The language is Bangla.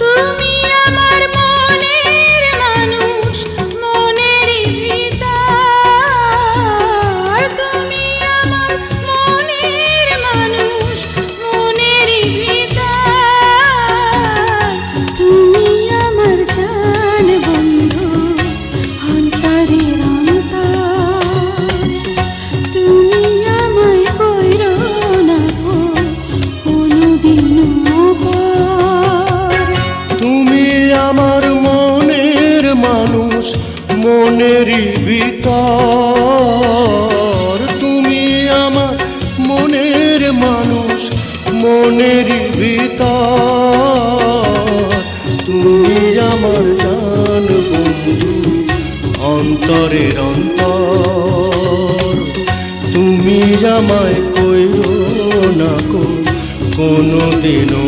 তুমি আমার মনের মানুষ, মনেরই ভিতর। তুমি আমার মনের মানুষ, মনেরই ভিতর। তুমি আমার জান বন্ধু, অন্তরের অন্তর। তুমি আমায় কইরো না কোনোদিনও পর। তুমি আমার মনের মানুষ, মনেরই ভিতর। তুমি আমার মনের মানুষ, মনেরই ভিতর। তুমি আমার জান বন্ধু, অন্তরের অন্তর। তুমি আমায় কইরো না কোনোদিনও